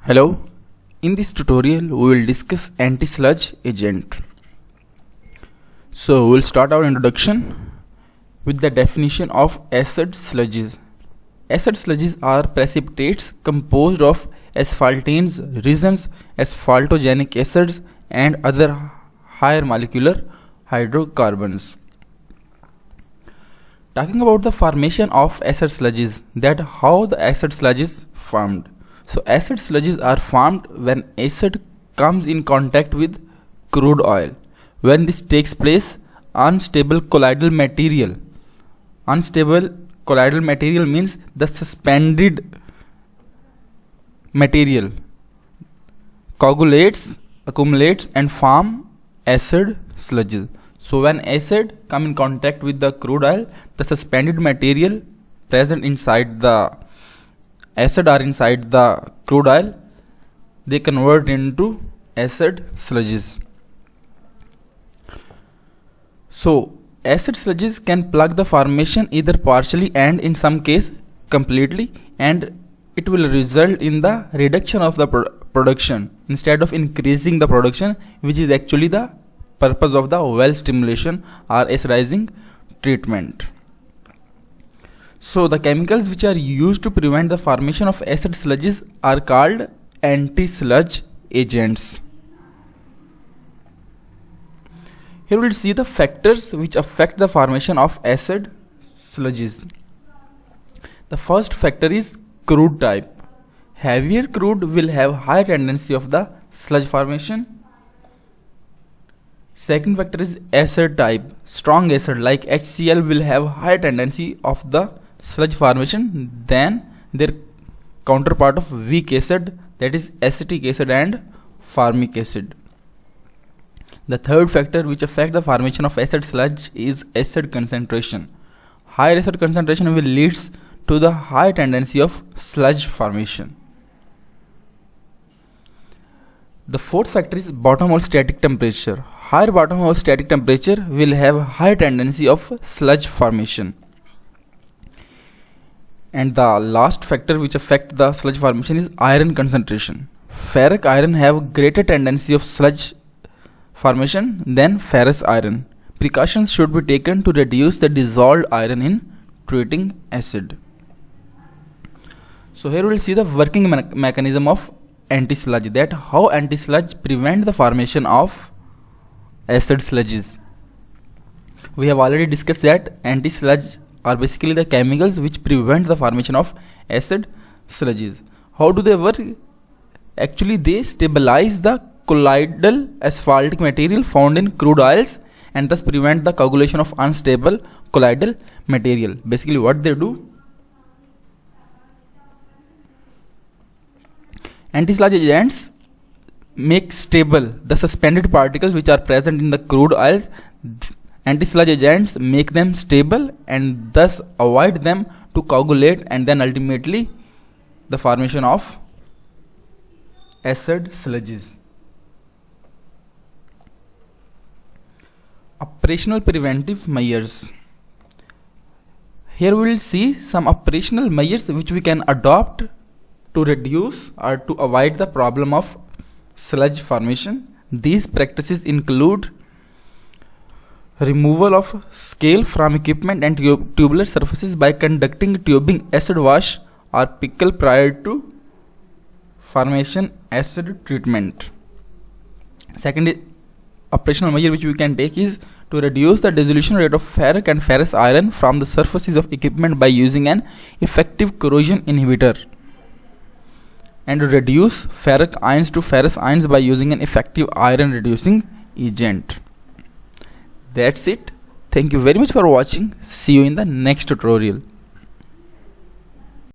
Hello, in this tutorial we will discuss anti-sludge agent. So we will start our introduction with the definition of acid sludges. Acid sludges are precipitates composed of asphaltenes, resins, asphaltogenic acids and other higher molecular hydrocarbons. Talking about the formation of acid sludges, that how the acid sludge is formed. So acid sludges are formed when acid comes in contact with crude oil. When this takes place, unstable colloidal material means the suspended material coagulates, accumulates and form acid sludges. So when acid come in contact with the crude oil, the suspended material present inside the acid or inside the crude oil, they convert into acid sludges. So acid sludges can plug the formation either partially and in some case completely, and it will result in the reduction of the production instead of increasing the production, which is actually the purpose of the well stimulation or acidizing treatment. So the chemicals which are used to prevent the formation of acid sludges are called anti-sludge agents. Here we will see the factors which affect the formation of acid sludges. The first factor is crude type. Heavier crude will have high tendency of the sludge formation. Second factor is acid type. Strong acid like HCl will have high tendency of the sludge formation than their counterpart of weak acid, that is acetic acid and formic acid. The third factor which affects the formation of acid sludge is acid concentration. Higher acid concentration will leads to the high tendency of sludge formation. The fourth factor is bottom hole static temperature. Higher bottom hole static temperature will have high tendency of sludge formation. And the last factor which affect the sludge formation is iron concentration. Ferric iron have greater tendency of sludge formation than ferrous iron. Precautions should be taken to reduce the dissolved iron in treating acid. So here we will see the working mechanism of anti-sludge, that how anti-sludge prevent the formation of acid sludges. We have already discussed that anti-sludge are basically the chemicals which prevent the formation of acid sludges. How do they work? Actually, they stabilize the colloidal asphaltic material found in crude oils and thus prevent the coagulation of unstable colloidal material. Basically what they do, anti-sludge agents make stable the suspended particles which are present in the crude oils. Anti-sludge agents make them stable and thus avoid them to coagulate and then ultimately the formation of acid sludges. Operational preventive measures. Here we will see some operational measures which we can adopt to reduce or to avoid the problem of sludge formation. These practices include removal of scale from equipment and tubular surfaces by conducting tubing, acid wash or pickle prior to formation acid treatment. Second operational measure which we can take is to reduce the dissolution rate of ferric and ferrous iron from the surfaces of equipment by using an effective corrosion inhibitor, and to reduce ferric ions to ferrous ions by using an effective iron reducing agent. That's it. Thank you very much for watching. See you in the next tutorial.